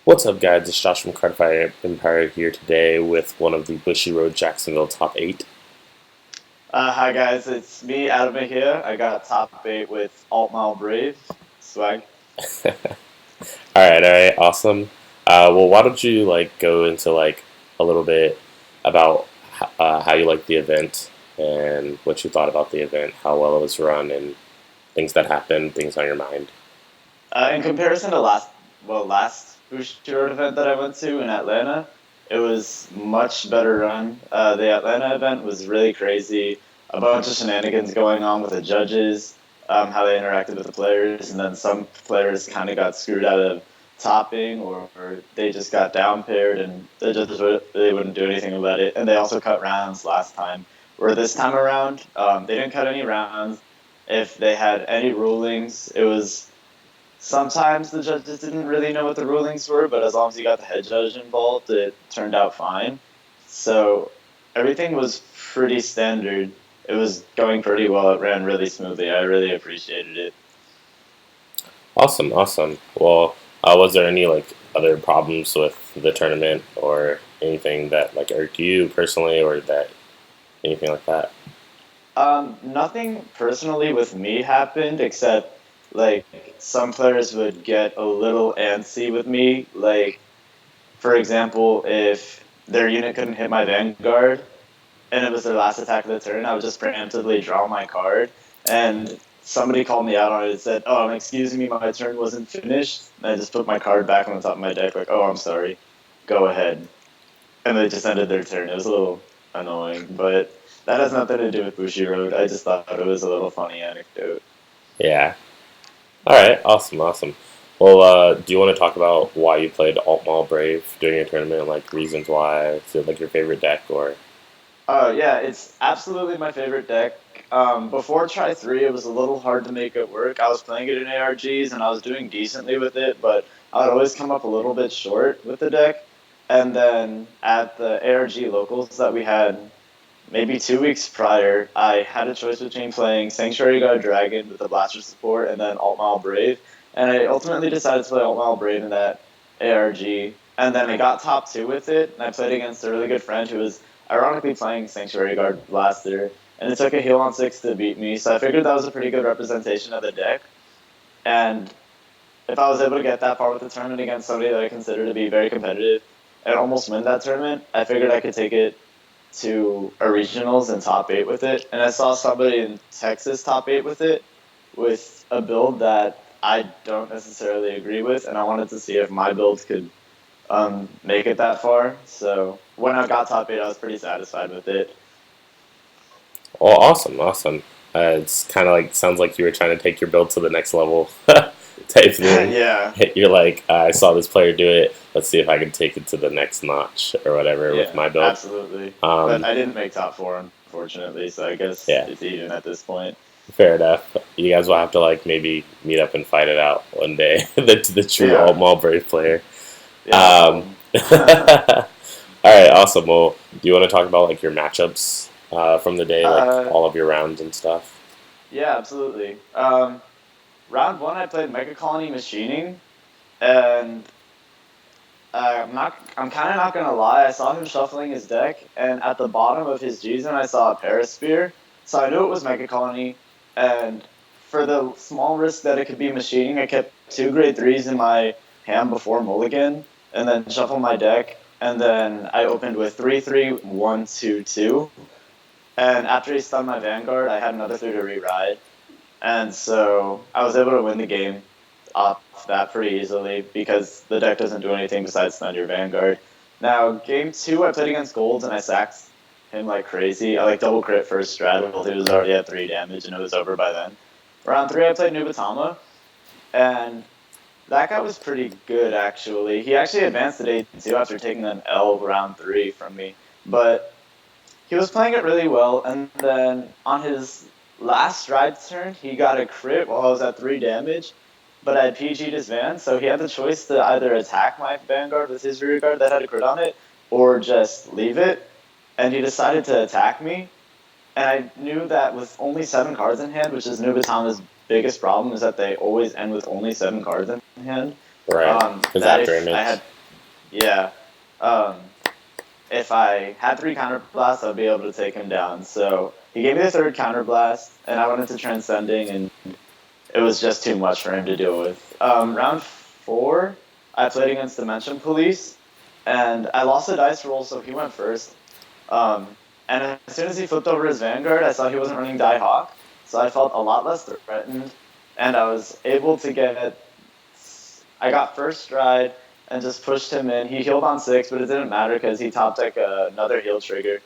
What's up, guys? It's Josh from Cardfight Empire here today with one of the Bushiroad Jacksonville top 8. Hi guys, it's me, Adam Mejia. I got top 8 with Altmile Brave. Swag. All right, awesome. Well, why don't you go into a little bit about how you like the event and what you thought about the event, how well it was run, and things that happened, things on your mind. In comparison to last Bushiroad event that I went to in Atlanta, it was much better run. The Atlanta event was really crazy. A bunch of shenanigans going on with the judges, how they interacted with the players, and then some players kind of got screwed out of topping, or they just got down paired, and the judges really wouldn't do anything about it. And they also cut rounds last time. Where this time around, they didn't cut any rounds. If they had any rulings, it was sometimes the judges didn't really know what the rulings were, but as long as you got the head judge involved, it turned out fine. So everything was pretty standard. It was going pretty well. It ran really smoothly. I really appreciated it. Awesome, awesome. Well, was there any other problems with the tournament or anything that irked you personally or that anything like that? Nothing personally with me happened except like some players would get a little antsy with me. Like for example, if their unit couldn't hit my Vanguard, and it was their last attack of the turn, I would just preemptively draw my card. And somebody called me out on it and said, "Oh, excuse me, my turn wasn't finished." And I just put my card back on the top of my deck, like, "Oh, I'm sorry. Go ahead." And they just ended their turn. It was a little annoying, but that has nothing to do with Bushiroad. I just thought it was a little funny anecdote. Yeah. All right, awesome, awesome. Well, do you want to talk about why you played Altmile Brave during your tournament? Like reasons why? Is it your favorite deck or? Oh yeah, it's absolutely my favorite deck. Before Try 3, it was a little hard to make it work. I was playing it in ARGs and I was doing decently with it, but I would always come up a little bit short with the deck. And then at the ARG locals that we had maybe 2 weeks prior, I had a choice between playing Sanctuary Guard Dragon with the Blaster support and then Altmile Brave. And I ultimately decided to play Altmile Brave in that ARG. And then I got top 2 with it, and I played against a really good friend who was ironically playing Sanctuary Guard Blaster. And it took a heal on 6 to beat me, so I figured that was a pretty good representation of the deck. And if I was able to get that far with the tournament against somebody that I consider to be very competitive and almost win that tournament, I figured I could take it to a regionals and top 8 with it. And I saw somebody in Texas top 8 with it with a build that I don't necessarily agree with, and I wanted to see if my build could make it that far. So when I got top 8, I was pretty satisfied with it. Oh, awesome, awesome. It's kind of sounds like you were trying to take your build to the next level type thing. Yeah, You're like, I saw this player do it. Let's see if I can take it to the next notch or whatever with yeah, my build. absolutely. But Um, I didn't make top 4, unfortunately, so I guess yeah, it's even at this point. fair enough. You guys will have to maybe meet up and fight it out one day. The true alt Yeah, mall brave player. yeah, no Um, problem. all right, awesome. Well, do you want to talk about your matchups from the day, uh, all of your rounds and stuff? yeah, absolutely. Round 1, I played Mega Colony Machining, and I'm kind of not gonna lie. I saw him shuffling his deck, and at the bottom of his Gzen, I saw a Parasphere, so I knew it was Mega Colony. And for the small risk that it could be machining, I kept 2 grade 3s in my hand before Mulligan, and then shuffled my deck. And then I opened with 3-3-1-2-2. And after he stunned my Vanguard, I had another 3 to re-ride. And so I was able to win the game off that pretty easily because the deck doesn't do anything besides stun your Vanguard. Now, game 2, I played against Gold and I sacked him like crazy. I double crit first straddled. He was already at 3 damage and it was over by then. Round 3, I played Nubatama, and that guy was pretty good actually. He actually advanced to day 2 after taking an L round 3 from me. But he was playing it really well, and then on his last stride turn, he got a crit while I was at 3 damage, but I had PG'd his Van, so he had the choice to either attack my Vanguard with his rear guard that had a crit on it, or just leave it, and he decided to attack me, and I knew that with only 7 cards in hand, which is Nubatama's biggest problem, is that they always end with only 7 cards in hand, Right. Is that after if I had image. Yeah. Um, if I had 3 counterblasts, I'd be able to take him down. So he gave me the 3rd counterblast, and I went into transcending, and it was just too much for him to deal with. Round 4, I played against Dimension Police, and I lost a dice roll, so he went first. And as soon as he flipped over his Vanguard, I saw he wasn't running Die Hawk, so I felt a lot less threatened, and I was able to get. I got first stride and just pushed him in. He healed on 6, but it didn't matter because he top decked another heal trigger,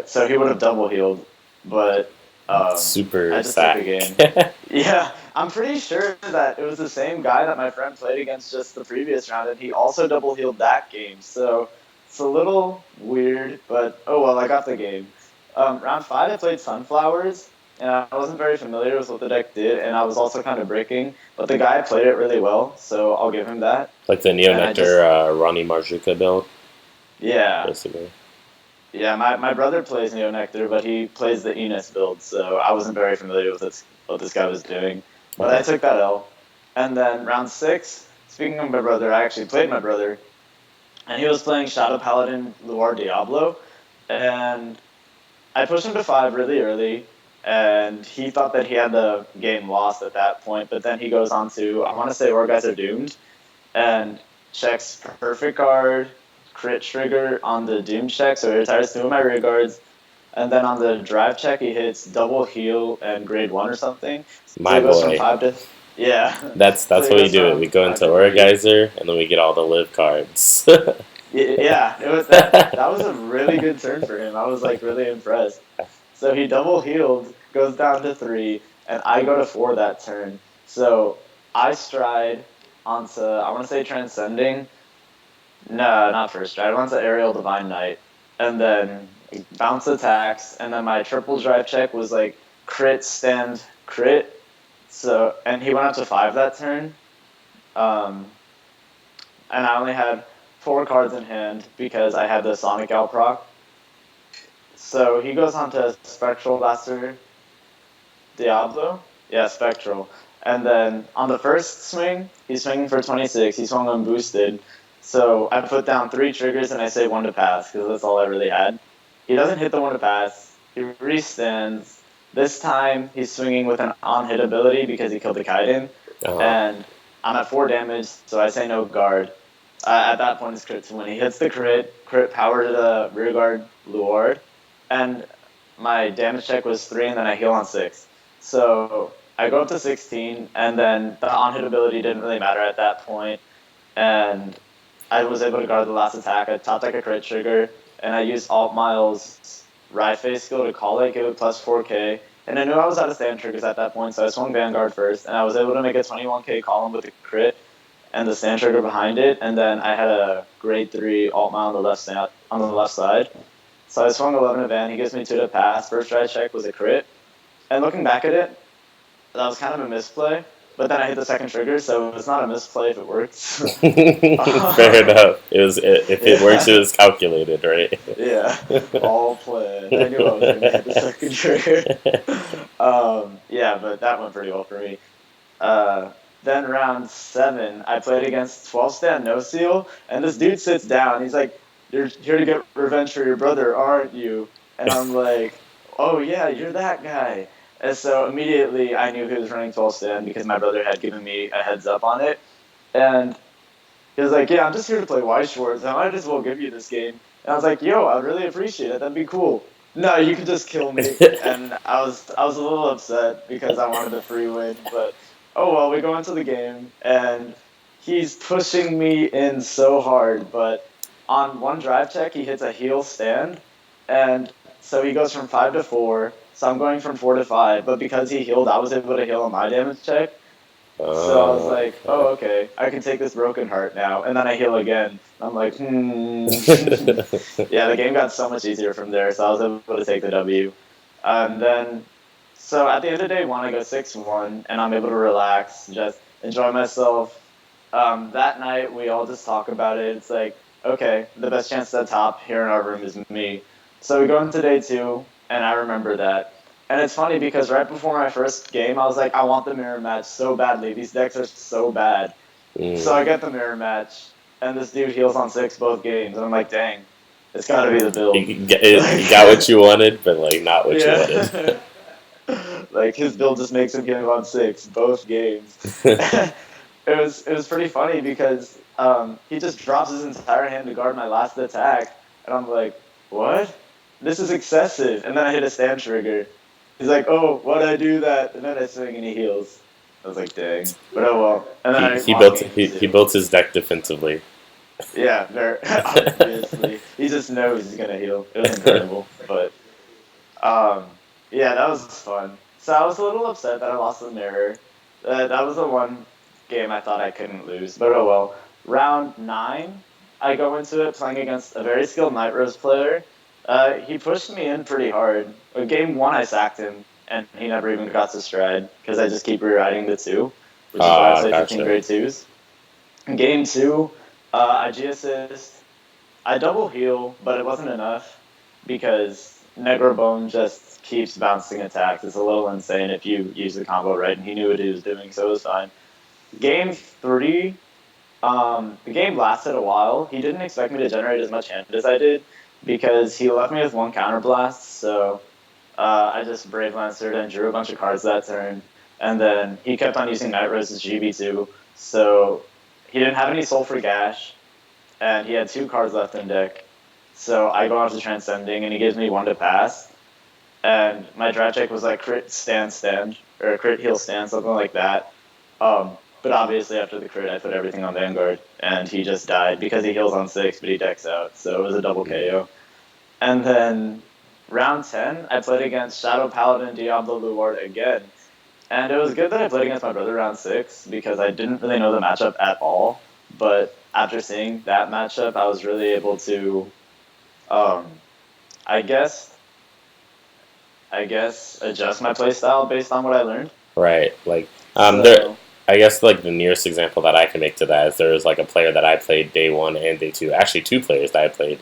so he would have double healed. But Super I just took the sack. game. Yeah, I'm pretty sure that it was the same guy that my friend played against just the previous round, and he also double healed that game. So it's a little weird, but oh well, I got the game. Round 5, I played Sunflowers, and I wasn't very familiar with what the deck did, and I was also kind of breaking, but the guy played it really well, so I'll give him that. Like the Neo And I Nectar just, Ronnie Marzuka build, yeah, basically. yeah, my brother plays Neo Nectar, but he plays the Enos build, so I wasn't very familiar with what this guy was doing. But I took that L. And then round 6, speaking of my brother, I actually played my brother, and he was playing Shadow Paladin Luar Diablo, and I pushed him to 5 really early, and he thought that he had the game lost at that point, but then he goes on to, I want to say Our Guys Are Doomed, and checks Perfect Guard, crit trigger on the Doom check, so he retires 2 of my rear guards, and then on the drive check he hits double heal and grade 1 or something, so My he goes from boy. 5 to, yeah, That's so that's he what we goes do. It. We from go 5 into to 3. Orgeyser, and then we get all the live cards. Yeah, it was that was a really good turn for him. I was like really impressed. So he double healed, goes down to 3, and I go to 4 that turn. So I stride onto, I want to say Transcending. No, not first stride. I went to Aerial Divine Knight. And then bounce attacks. And then my triple drive check was like crit, stand, crit. So, and he went up to 5 that turn. Um, and I only had 4 cards in hand because I had the Sonic Out proc. So he goes on to Spectral Blaster Diablo? Yeah, Spectral. And then on the first swing, he's swinging for 26. He swung unboosted. So I put down 3 triggers and I say 1 to pass because that's all I really had. He doesn't hit the 1 to pass. He restands. This time he's swinging with an on-hit ability because he killed the Kaiden. uh-huh. And I'm at 4 damage, so I say no guard. At that point, it's crit to win. He hits the crit power to the rear guard Luard, and my damage check was 3, and then I heal on 6. So I go up to 16, and then the on-hit ability didn't really matter at that point, and I was able to guard the last attack. I top deck a crit trigger, and I used Altmile's Ride Face skill to call it, give it plus 4k, and I knew I was out of stand triggers at that point, so I swung Vanguard first, and I was able to make a 21k column with a crit, and the stand trigger behind it, and then I had a grade 3 Altmile on the left side. So I swung 11 to Van. He gives me 2 to pass. First try check was a crit. And looking back at it, that was kind of a misplay. But then I hit the second trigger, so it's not a misplay if it works. Fair enough. If it works, it Yeah. was calculated, right? Yeah. All planned. I knew I was going to hit the second trigger. Yeah, but that went pretty well for me. Then round 7, I played against 12 stand no seal, and this dude sits down. He's like, "You're here to get revenge for your brother, aren't you?" And I'm like, "Oh yeah, you're that guy." And so immediately I knew he was running 12 stand because my brother had given me a heads up on it. And he was like, "Yeah, I'm just here to play White Schwartz. I might as well give you this game." And I was like, "Yo, I'd really appreciate it. That'd be cool." "No, you could just kill me." And I was a little upset because I wanted the free win, but oh well, we go into the game and he's pushing me in so hard, but on one drive check he hits a heal stand, and so he goes from 5 to 4. So I'm going from 4 to 5, but because he healed, I was able to heal on my damage check. So I was like, oh, okay, I can take this broken heart now. And then I heal again. I'm like, Yeah, the game got so much easier from there, so I was able to take the W. Then, so at the end of day 1, I go 6-1, and I'm able to relax, just enjoy myself. That night, we all just talk about it. It's like, okay, the best chance at the top here in our room is me. So we go into day 2, and I remember that. And it's funny because right before my first game, I was like, I want the mirror match so badly. These decks are so bad. So I Mm. get the mirror match, and this dude heals on 6 both games, and I'm like, dang, it's got to be the build. You got what you wanted, but like not what you wanted. Yeah. Like his build just makes him heal on 6 both games. It was pretty funny because he just drops his entire hand to guard my last attack, and I'm like, what? This is excessive. And then I hit a stand trigger. He's like, oh, why'd I do that? And then I swing and he heals. I was like, dang. But oh well. And then he I he lost built game he 2. built his deck defensively. Yeah, very obviously. He just knows he's gonna heal. It was incredible. But yeah, that was fun. So I was a little upset that I lost the mirror. That was the one game I thought I couldn't lose. But oh well. Round 9, I go into it playing against a very skilled Night Rose player. He pushed me in pretty hard. Game 1, I sacked him, and he never even got to stride because I just keep rewriting the 2, which is why I play 15 Gotcha. grade 2s. Game 2, I G assist. I double heal, but it wasn't enough because Negrobone just keeps bouncing attacks. It's a little insane if you use the combo right, and he knew what he was doing, so it was fine. Game 3, the game lasted a while. He didn't expect me to generate as much hand as I did because he left me with 1 counterblast, so I just Brave Lancered and drew a bunch of cards that turn. And then he kept on using Night Rose's GB2, so he didn't have any Soul for Gash, and he had 2 cards left in deck. So I go on to Transcending, and he gives me 1 to pass. And my draft check was like crit stand, or crit heal stand, something like that. But obviously after the crit, I put everything on Vanguard, and he just died because he heals on 6, but he decks out. So it was a double KO. And then round 10, I played against Shadow Paladin Diablo Luard again. And it was good that I played against my brother round 6 because I didn't really know the matchup at all. But after seeing that matchup, I was really able to, um, I guess, adjust my playstyle based on what I learned. Right. Like there. So I guess like the nearest example that I can make to that is there was like a player that I played day 1 and day 2. Actually, 2 players that I played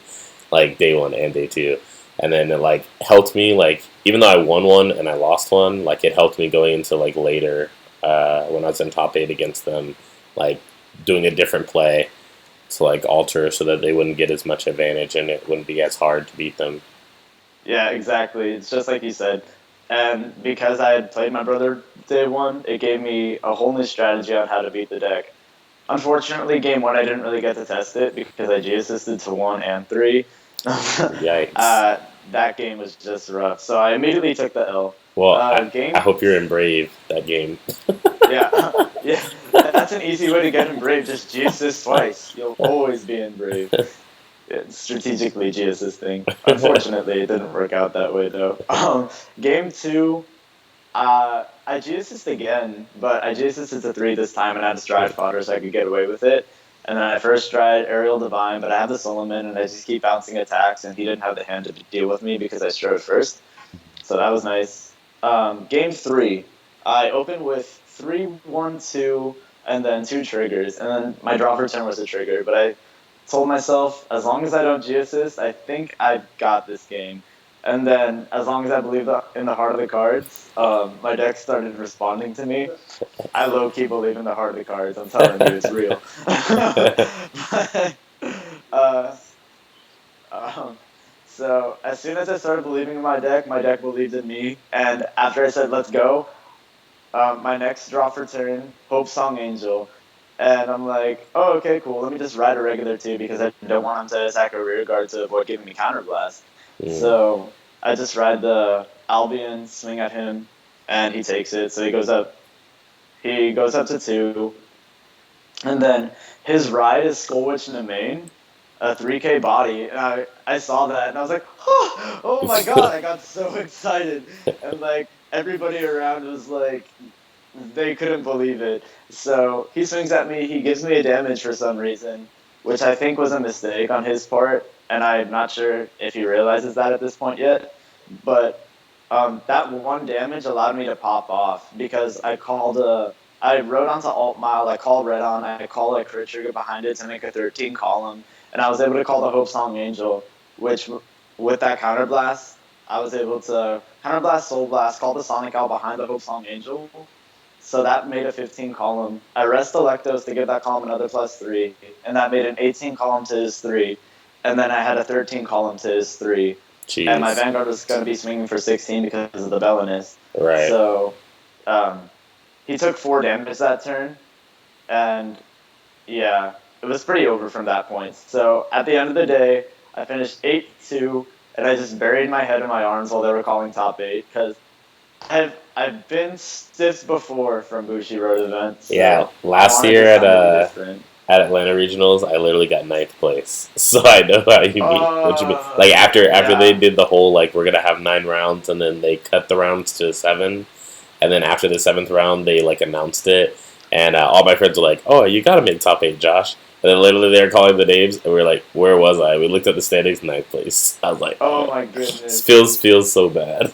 like day 1 and day 2, and then it like helped me like even though I won one and I lost one, like it helped me going into like later when I was in top 8 against them, like doing a different play to like alter so that they wouldn't get as much advantage and it wouldn't be as hard to beat them. yeah, exactly. It's just like you said. And because I had played my brother day 1, it gave me a whole new strategy on how to beat the deck. Unfortunately, game 1 I didn't really get to test it because I G assisted to 1 and 3. Yikes. That game was just rough. So I immediately took the L. Well, I Game, hope you're in Brave that game. yeah, yeah. That's an easy way to get in Brave. Just G assist twice. You'll always be in Brave. It's strategically G assisting. Unfortunately, it didn't work out that way though. Game 2, I G assist again, but I G assisted to 3 this time and I had to stride fodder so I could get away with it. And then I first tried Aerial Divine, but I have the Solomon and I just keep bouncing attacks, and he didn't have the hand to deal with me because I strode first. So that was nice. Game 3, I opened with 3-1-2 and then 2 triggers, and then my draw for turn was a trigger, but I told myself, as long as I don't G-assist, I think I've got this game. And then, as long as I believe in the heart of the cards, my deck started responding to me. I low-key believe in the heart of the cards. I'm telling you, it's real. But, uh, um, so as soon as I started believing in my deck believed in me. And after I said, let's go, my next draw for turn, Hope Song Angel. And I'm like, oh, okay, cool. Let me just ride a regular 2 because I don't want him to attack a rear guard to avoid giving me counterblast. Mm. So I just ride the Albion, swing at him, and he takes it. So he goes up. He goes up to 2, and then his ride is Skull Witch in the main, a 3K body, and I saw that, and I was like, oh my god, I got so excited, and like everybody around was like, they couldn't believe it. So he swings at me, he gives me a damage for some reason, which I think was a mistake on his part, and I'm not sure if he realizes that at this point yet, but that 1 damage allowed me to pop off because I rode onto Altmile, I called Red on, I called a crit trigger behind it to make a 13 column, and I was able to call the Hope Song Angel, which with that counterblast, I was able to counterblast, Soul Blast, call the Sonic out behind the Hope Song Angel, So that made a 15 column. I rest Electos to give that column another +3, and that made an 18 column to his 3. And then I had a 13 column to his 3. And my Jeez. Vanguard was going to be swinging for 16 because of the Belinus. Right. So he took 4 damage that turn, and yeah, it was pretty over from that point. So at the end of the day, I finished 8-2, and I just buried my head in my arms while they were calling top 8, because I've been stiffed before from Bushiroad events, so Yeah. I Last wanted year this time to be different. at Atlanta Regionals, I literally got ninth place. So I know how you mean. What you mean? Like after they Yeah. did the whole like we're gonna have 9 rounds and then they cut the rounds to 7, and then after the 7th round they like announced it, and all my friends were like, "Oh, you gotta make top 8, Josh." And then literally they were calling the names, and we were like, "Where was I?" We looked at the standings, ninth place. I was like, Oh "Oh, my this goodness. feels so bad."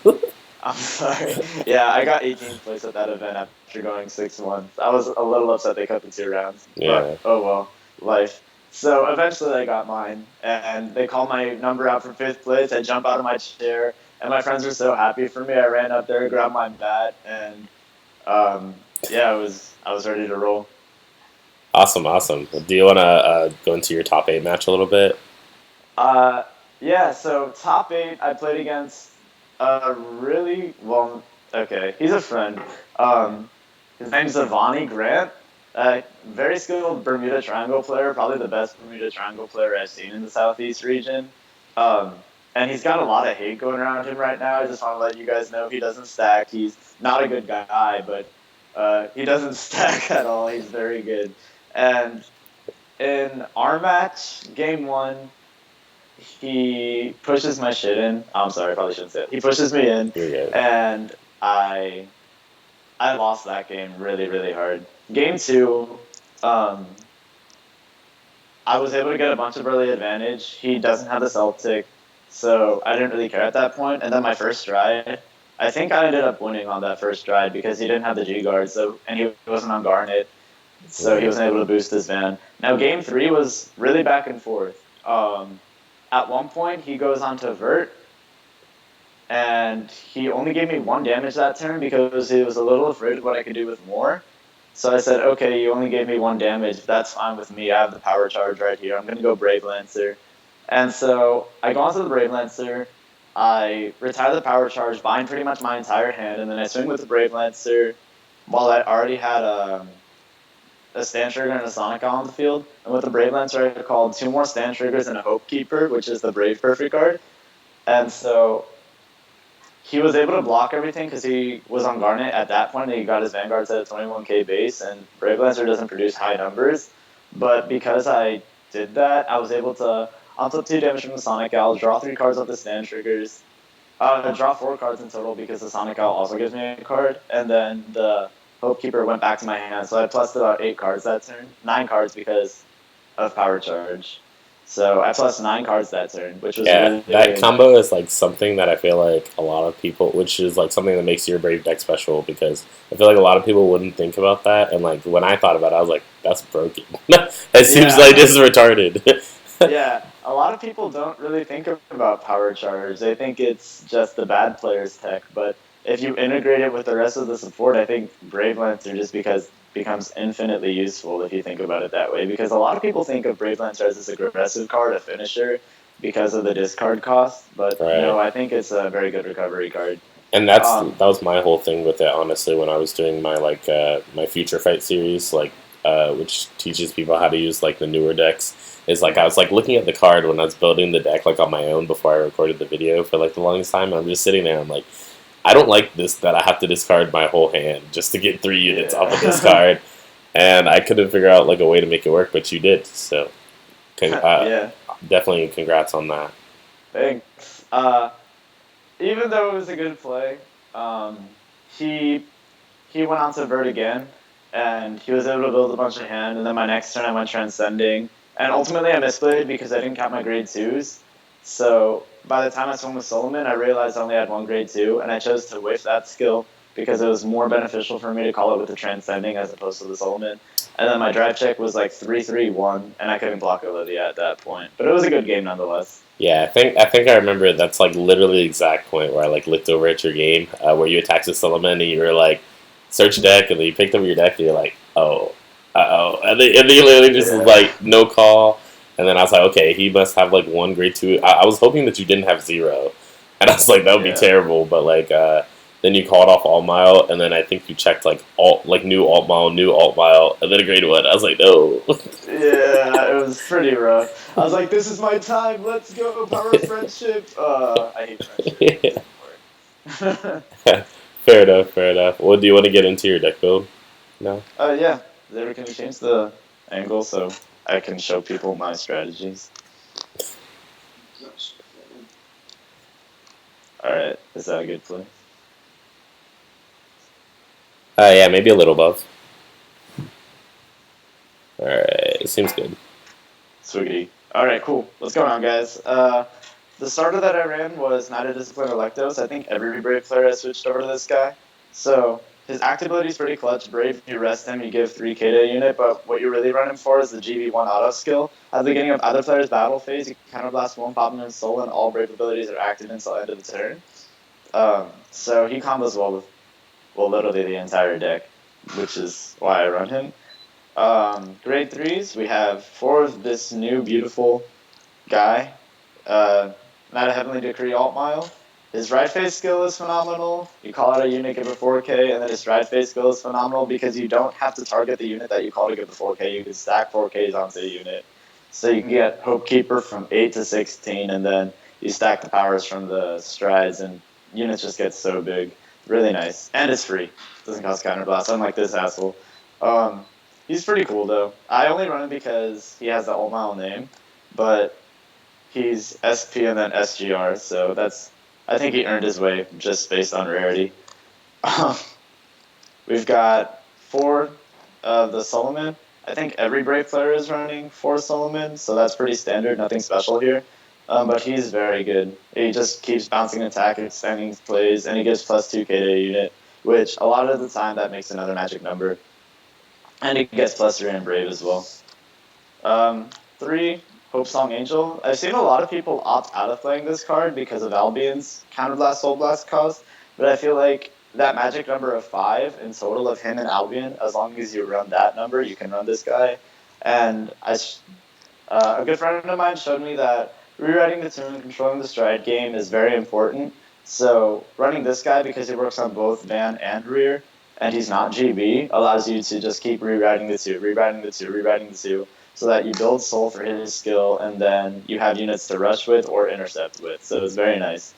I'm sorry. Yeah, I got 18th place at that event after going 6-1. I was a little upset they cut the 2 rounds, but Yeah. oh well, life. So eventually I got mine, and they called my number out for 5th place. I jump out of my chair, and my friends were so happy for me. I ran up there, grabbed my bat, and yeah, I was ready to roll. Awesome, awesome. Do you want to go into your top 8 match a little bit? Uh, yeah, so top 8, I played against really, well, okay, he's a friend. Um, his name's Avani Grant. Very skilled Bermuda Triangle player, probably the best Bermuda Triangle player I've seen in the Southeast region. Um, and he's got a lot of hate going around him right now. I just want to let you guys know he doesn't stack. He's not a good guy, but he doesn't stack at all. He's very good. And in our match, game 1, he pushes my shit in. I'm sorry, I probably shouldn't say it. He pushes me in, You're good. and I lost that game really, really hard. Game 2, I was able to get a bunch of early advantage. He doesn't have the Celtic, so I didn't really care at that point. And then my first stride, I think I ended up winning on that first stride because he didn't have the G guard, so and he wasn't on Garnet, so he wasn't able to boost his van. Now game 3 was really back and forth. At one point he goes on to Vert, and he only gave me 1 damage that turn because he was a little afraid of what I could do with more. So I said, okay, you only gave me 1 damage. That's fine with me. I have the power charge right here. I'm going to go Brave Lancer. And so I go onto the Brave Lancer. I retire the power charge, bind pretty much my entire hand, and then I swing with the Brave Lancer while I already had a Stand Trigger and a Sonic on the field. And with the Brave Lancer, I called 2 more Stand Triggers and a Hope Keeper, which is the Brave Perfect card. And so he was able to block everything because he was on Garnet at that point, and he got his Vanguard set at 21k base, and Brave Lancer doesn't produce high numbers. But because I did that, I was able to untap 2 damage from the Sonic Owl, draw 3 cards off the Stand Triggers, draw 4 cards in total because the Sonic Owl also gives me a card, and then the Hope Keeper went back to my hand, so I plussed about 8 cards that turn, 9 cards because of Power Charge. So I plus 9 cards that turn, which was Yeah, really, that really combo nice. is like something that I feel like a lot of people, which is like something that makes your Brave deck special because I feel like a lot of people wouldn't think about that. And like when I thought about it, I was like, that's broken. It seems like Yeah. this is retarded. Yeah, a lot of people don't really think about power charge. They think it's just the bad player's tech, but if you integrate it with the rest of the support, I think Brave Lancer just because becomes infinitely useful if you think about it that way. Because a lot of people think of Brave Lancer as this aggressive card, a finisher, because of the discard cost. But no, Right. I think it's a very good recovery card. And that was my whole thing with it. Honestly, when I was doing my my future fight series, like which teaches people how to use like the newer decks, is like I was like looking at the card when I was building the deck like on my own before I recorded the video for like the longest time. I'm just sitting there. I'm like, I don't like this that I have to discard my whole hand just to get 3 units off of this Yeah. card, and I couldn't figure out like a way to make it work, but you did. So, Yeah. definitely congrats on that. Thanks. Even though it was a good play, um, he he went on to Vert again, and he was able to build a bunch of hand. And then my next turn, I went Transcending, and ultimately I misplayed because I didn't count my grade 2s. So by the time I swung with Solomon, I realized I only had 1 grade 2, and I chose to whiff that skill because it was more beneficial for me to call it with the Transcending as opposed to the Solomon. And then my drive check was like 3-3-1, and I couldn't block Olivia at that point. But it was a good game nonetheless. Yeah, I remember that's like literally the exact point where I like looked over at your game where you attacked with Solomon and you were like, search deck, and then you picked up your deck, and you're like, oh, and then you literally just was Yeah. like no call, and then I was like, okay, he must have like one grade two. I was hoping that you didn't have zero, and I was like, that would be Yeah. terrible, but like then you called off alt mile, and then I think you checked like alt like new alt mile, and then a grade one. I was like, no. Yeah, it was pretty rough. I was like, "This is my time. Let's go, power of friendship." I hate friendship. It doesn't work. Fair enough, fair enough. Well, do you want to get into your deck build? No. Yeah. There, can we change the angle so I can show people my strategies? All right. Is that a good place? Yeah, maybe a little above. All right, seems good. Sweetie. All right, cool. What's going on, guys? The starter that I ran was Knight of Discipline Electos. I think every Brave player has switched over to this guy. So his active ability is pretty clutch. Brave, you rest him, you give 3k to a unit, but what you really run him for is the GB1 auto skill. At the beginning of either player's battle phase, you counterblast one, pop him in soul, and all Brave abilities are active until end of the turn. So he combos well with, well, literally the entire deck, which is why I run him. Grade 3s, we have 4 of this new beautiful guy, not a Heavenly Decree Altmile. His right face skill is phenomenal. You call out a unit, give it 4k, and then his right face skill is phenomenal because you don't have to target the unit that you call to give the 4k. You can stack 4ks onto the unit. So you can get Hope Keeper from 8 to 16, and then you stack the powers from the strides, and units just get so big. Really nice. And it's free. Doesn't cost counterblast, unlike this asshole. He's pretty cool, though. I only run him because he has the Altmile name, but he's SP and then SGR, so that's, I think he earned his way just based on rarity. We've got 4 of the Solomon. I think every Brave player is running 4 Solomon, so that's pretty standard, nothing special here. But he's very good. He just keeps bouncing attack, extending plays, and he gives plus 2k to a unit, which a lot of the time that makes another magic number. And he gets plus 3 in Brave as well. 3, Hope Song Angel. I've seen a lot of people opt out of playing this card because of Albion's Counterblast Soul Blast cost, but I feel like that magic number of 5 in total of him and Albion, as long as you run that number, you can run this guy. And a good friend of mine showed me that rewriting the tune and controlling the stride game is very important. So running this guy, because he works on both van and rear, and he's not GB, allows you to just keep rewriting the 2, rewriting the 2, rewriting the 2, so that you build soul for his skill, and then you have units to rush with or intercept with. So it's very nice.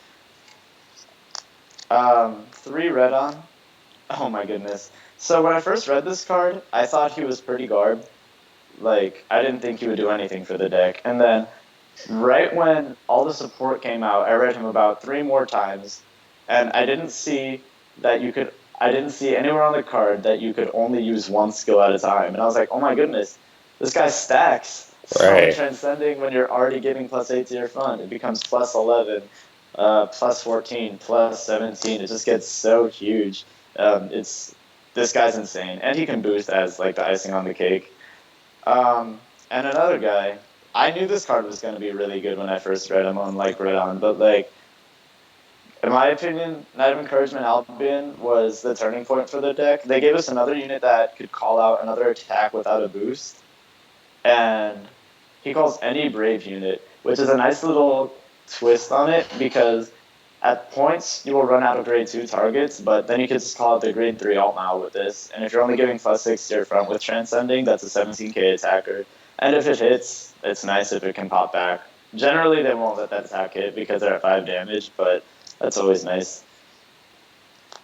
3 red on. Oh my goodness. So when I first read this card, I thought he was pretty garb. Like, I didn't think he would do anything for the deck. And then right when all the support came out, I read him about 3 more times, and I didn't see anywhere on the card that you could only use one skill at a time. And I was like, oh my goodness, this guy stacks. So Right. transcending when you're already giving plus 8 to your front, it becomes plus 11, plus 14, plus 17. It just gets so huge. This guy's insane, and he can boost as like the icing on the cake. And another guy, I knew this card was going to be really good when I first read him on like Red On, but like, in my opinion, Knight of Encouragement Albion was the turning point for the deck. They gave us another unit that could call out another attack without a boost, and he calls any Brave unit, which is a nice little twist on it, because at points you will run out of grade 2 targets, but then you can just call it the grade 3 Altmile with this, and if you're only giving plus 6 to your front with Transcending, that's a 17k attacker, and if it hits, it's nice if it can pop back. Generally, they won't let that attack hit because they're at 5 damage, but that's always nice.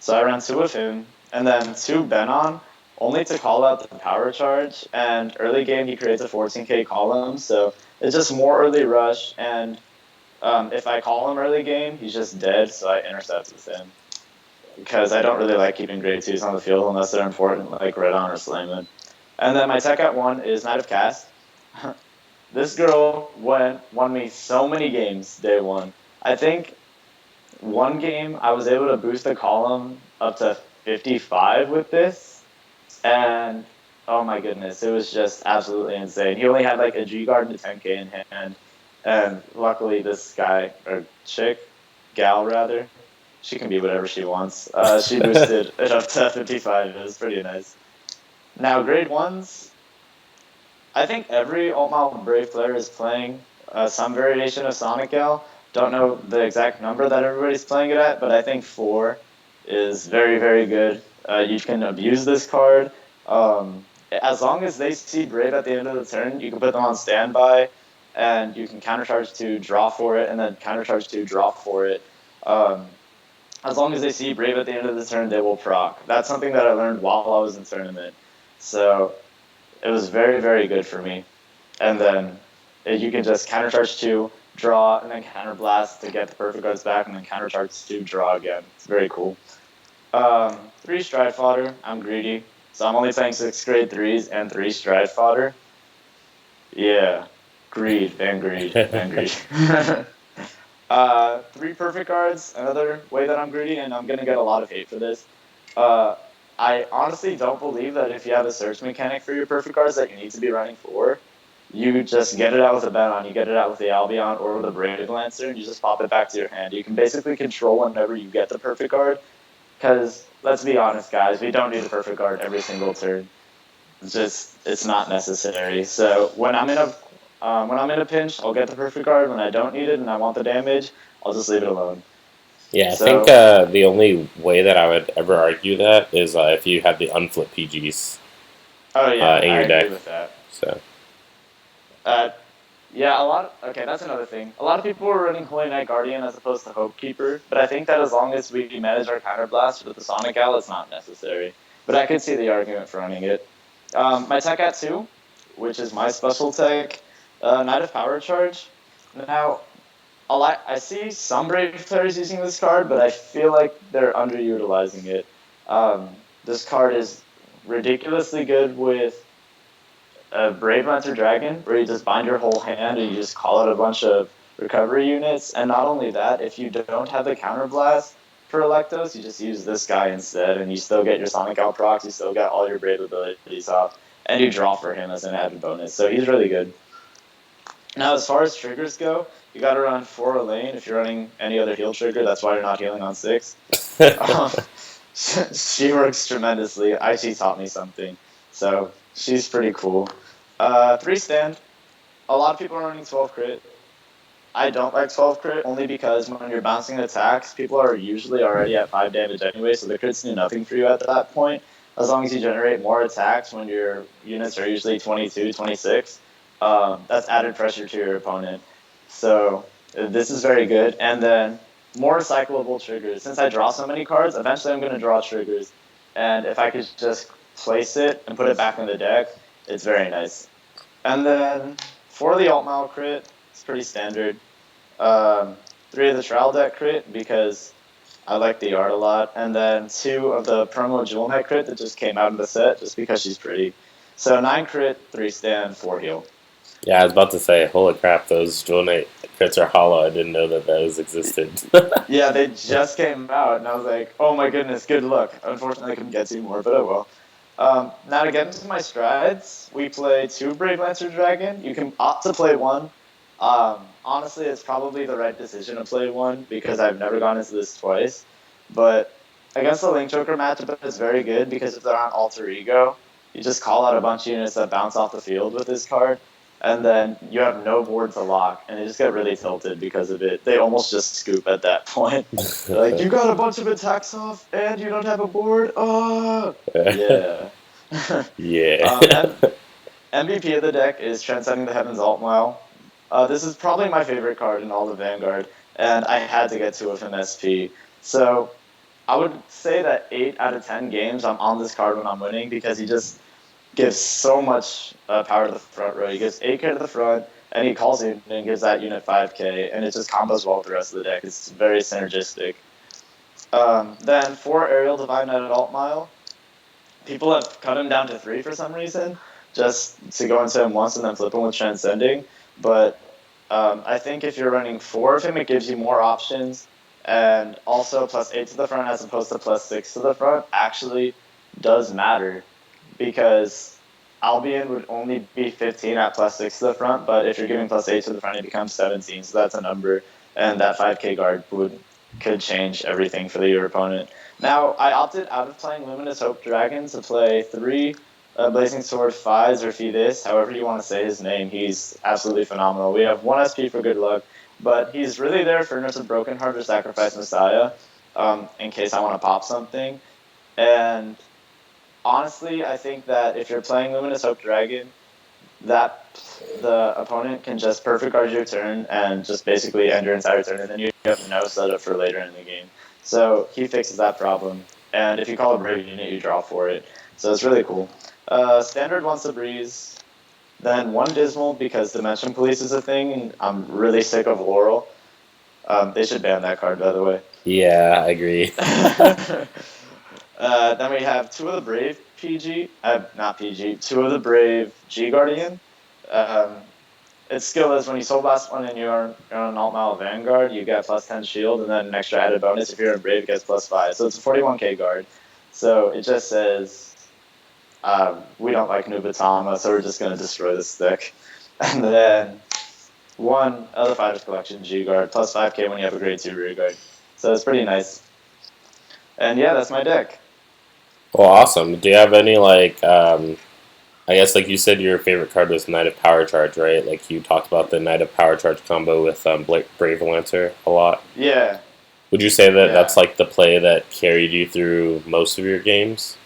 So I ran 2 of him, and then 2 Benon, only to call out the power charge, and early game he creates a 14k column, so it's just more early rush, and if I call him early game, he's just dead, so I intercept with him. Because I don't really like keeping grade 2s on the field unless they're important, like Red On or Slayman. And then my tech at 1 is Knight of Cast. This girl won me so many games day 1. I think one game I was able to boost the column up to 55 with this, and oh my goodness, it was just absolutely insane. He only had like a G guard and a 10k in hand, and luckily this guy, or gal rather, she can be whatever she wants. She boosted it up to 55. It was pretty nice. Now, grade 1s, I think every Altmile Brave player is playing some variation of Sonic Gal. Don't know the exact number that everybody's playing it at, but I think 4 is very, very good. You can abuse this card. As long as they see Brave at the end of the turn, you can put them on standby, and you can countercharge to draw for it, and then countercharge to draw for it. As long as they see Brave at the end of the turn, they will proc. That's something that I learned while I was in tournament. So it was very, very good for me. And then you can just countercharge to draw, and then counterblast to get the perfect cards back, and then countercharge to draw again. It's very cool. 3 Stride Fodder. I'm greedy. So I'm only playing 6th grade 3s and 3 Stride Fodder. Yeah. Greed. Van Greed. Van Greed. 3 perfect cards. Another way that I'm greedy, and I'm going to get a lot of hate for this. I honestly don't believe that if you have a search mechanic for your perfect cards that you need to be running 4. You just get it out with a Benon, you get it out with the Albion or with a Brave Lancer, and you just pop it back to your hand. You can basically control whenever you get the perfect card, because let's be honest, guys, we don't need a perfect card every single turn. It's not necessary. So when I'm in a pinch, I'll get the perfect card. When I don't need it and I want the damage, I'll just leave it alone. Yeah, I So, think the only way that I would ever argue that is if you have the unflip PGs oh yeah, in I your deck. agree with that. So Yeah, okay, that's another thing. A lot of people were running Holy Knight Guardian as opposed to Hope Keeper, but I think that as long as we manage our counterblast with the Sonic Owl, it's not necessary. But I could see the argument for running it. My tech at 2, which is my special tech, Knight of Power Charge. Now, I see some Brave players using this card, but I feel like they're underutilizing it. This card is ridiculously good with a Brave Lancer Dragon, where you just bind your whole hand and you just call out a bunch of recovery units. And not only that, if you don't have the counterblast for Electos, you just use this guy instead, and you still get your Sonic Out procs, you still get all your Brave abilities off, and you draw for him as an added bonus. So he's really good. Now, as far as triggers go, you got to run 4 Elaine if you're running any other heal trigger. That's why you're not healing on 6. She works tremendously. Aichi taught me something. So she's pretty cool. 3 stand. A lot of people are running 12 crit. I don't like 12 crit only because when you're bouncing attacks, people are usually already at 5 damage anyway, so the crits do nothing for you at that point. As long as you generate more attacks when your units are usually 22, 26, that's added pressure to your opponent. So this is very good. And then more recyclable triggers. Since I draw so many cards, eventually I'm going to draw triggers. And if I could just place it and put it back in the deck, it's very nice. And then for the Altmile crit, it's pretty standard. 3 of the Trial deck crit because I like the art a lot. And then 2 of the promo Jewel Knight crit that just came out in the set just because she's pretty. So 9 crit, 3 stand, 4 heal. Yeah, I was about to say, holy crap, those Jewel Knight crits are hollow. I didn't know that those existed. Yeah, they just came out, and I was like, oh my goodness, good luck. Unfortunately, I couldn't get 2 more, but oh well. Now to get into my strides, we play 2 Brave Lancer Dragon. You can opt to play 1. Honestly, it's probably the right decision to play 1 because I've never gone into this twice. But against the Link Joker matchup, it's very good because if they're on Alter Ego, you just call out a bunch of units that bounce off the field with this card, and then you have no board to lock, and they just get really tilted because of it. They almost just scoop at that point. They're like, you got a bunch of attacks off, and you don't have a board? Oh! Yeah. Yeah. MVP of the deck is Transcending the Heavens Altmile. This is probably my favorite card in all of Vanguard, and I had to get 2 of him SP. So I would say that 8 out of 10 games I'm on this card when I'm winning because he just gives so much power to the front row. He gives 8k to the front, and he calls you and gives that unit 5k, and it just combos well with the rest of the deck. It's very synergistic. Then for Aerial Divine Knight at Altmile, people have cut him down to 3 for some reason, just to go into him once and then flip him with Transcending. But I think if you're running 4 of him, it gives you more options, and also plus 8 to the front as opposed to plus 6 to the front actually does matter. Because Albion would only be 15 at plus 6 to the front, but if you're giving plus 8 to the front, it becomes 17, so that's a number, and that 5k guard would could change everything for your opponent. Now, I opted out of playing Luminous Hope Dragon to play 3 Blazing Sword Fives or Fides, however you want to say his name. He's absolutely phenomenal. We have 1 SP for good luck, but he's really there for Nurse of Broken Heart or Sacrifice Messiah, in case I want to pop something. And honestly, I think that if you're playing Luminous Hope Dragon, that the opponent can just perfect guard your turn and just basically end your entire turn, and then you have no setup for later in the game. So he fixes that problem. And if you call a Brave unit, you draw for it. So it's really cool. Standard wants a Breeze, then 1 Dismal because Dimension Police is a thing, and I'm really sick of Laurel. They should ban that card, by the way. Yeah, I agree. Then we have 2 of the Brave PG, not PG, 2 of the Brave G Guardian. Its skill is when you Soul Blast 1 and you're on Altmile Vanguard, you get +10 shield, and then an extra added bonus if you're in Brave, it gets +5. So it's a 41k guard. So it just says, we don't like Nubatama, so we're just going to destroy this deck. And then 1 other Fighters Collection G guard, +5k when you have a grade 2 rear guard. So it's pretty nice. And yeah, that's my deck. Well, awesome. Do you have any, like, I guess, like you said, your favorite card was Knight of Power Charge, right? Like, you talked about the Knight of Power Charge combo with Brave Lancer a lot. Yeah. Would you say that that's, like, the play that carried you through most of your games?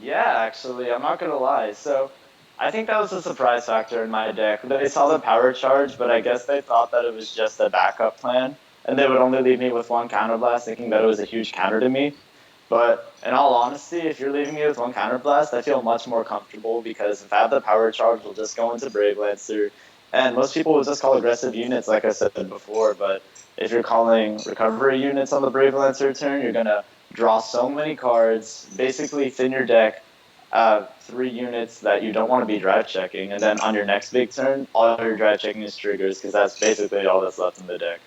Yeah, actually, I'm not going to lie. So, I think that was a surprise factor in my deck. They saw the Power Charge, but I guess they thought that it was just a backup plan, and they would only leave me with 1 Counterblast, thinking that it was a huge counter to me. But in all honesty, if you're leaving me with 1 Counterblast, I feel much more comfortable because if I have the Power Charge, we'll just go into Brave Lancer. And most people will just call aggressive units, like I said before, but if you're calling recovery units on the Brave Lancer turn, you're going to draw so many cards, basically thin your deck, 3 units that you don't want to be drive checking, and then on your next big turn, all your drive checking is triggers, because that's basically all that's left in the deck.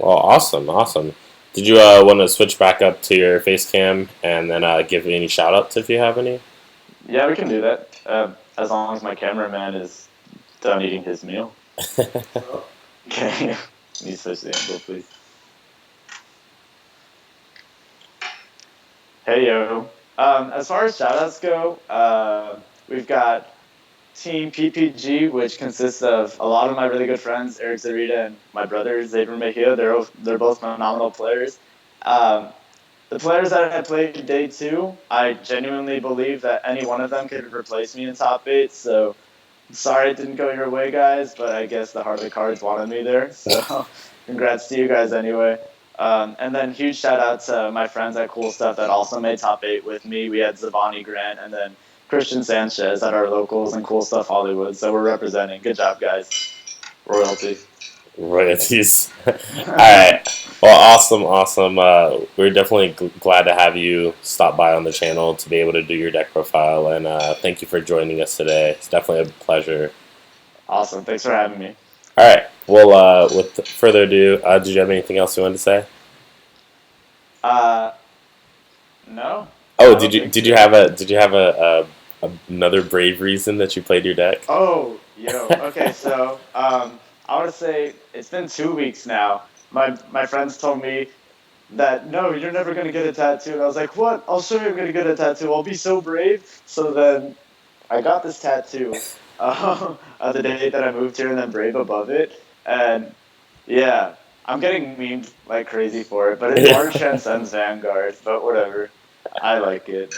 Well, awesome. Did you want to switch back up to your face cam and then give me any shout outs if you have any? Yeah, we can do that, as long as my cameraman is done eating his meal. Okay, you switch the angle, please. Hey, yo. As far as shoutouts go, we've got Team PPG, which consists of a lot of my really good friends, Eric Zarita and my brother, Xavier Mejia. They're both phenomenal players. The players that I played day 2, I genuinely believe that any one of them could replace me in top 8, so sorry it didn't go your way, guys, but I guess the heart of the cards wanted me there, so congrats to you guys anyway. And then huge shout out to my friends at Cool Stuff that also made top 8 with me. We had Zavani Grant and then Christian Sanchez at our locals and Cool Stuff Hollywood. So we're representing. Good job, guys. Royalties. All right. Well, awesome. We're definitely glad to have you stop by on the channel to be able to do your deck profile. And thank you for joining us today. It's definitely a pleasure. Awesome. Thanks for having me. All right. Well, with further ado, did you have anything else you wanted to say? No. Oh, did you have another brave reason that you played your deck? Oh, okay. So I want to say it's been 2 weeks now. My friends told me that no, you're never gonna get a tattoo, and I was like, what? I'll show you I'm gonna get a tattoo. I'll be so brave. So then I got this tattoo the day that I moved here, and then brave above it, and yeah, I'm getting memed like crazy for it, but it far transcends Vanguard. But whatever, I like it.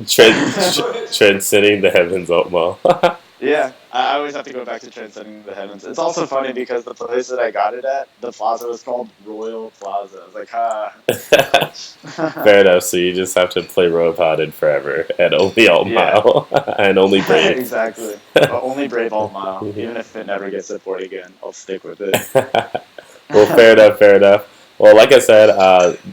Transcending the heavens, Altmile. Yeah, I always have to go back to Transcending the Heavens. It's also funny because the place that I got it at, the plaza was called Royal Plaza. I was like, Fair enough. So you just have to play Royal forever and only Altmile and only Brave. Exactly. But only Brave Altmile. Even if it never gets support again, I'll stick with it. Well, fair enough. Well, like I said,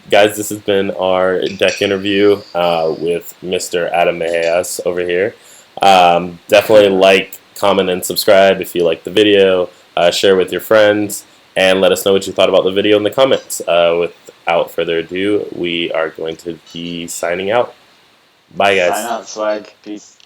guys, this has been our deck interview with Mr. Adam Mejias over here. Definitely like, comment, and subscribe if you like the video. Share with your friends, and let us know what you thought about the video in the comments. Without further ado, we are going to be signing out. Bye, guys. Sign out, swag. Peace.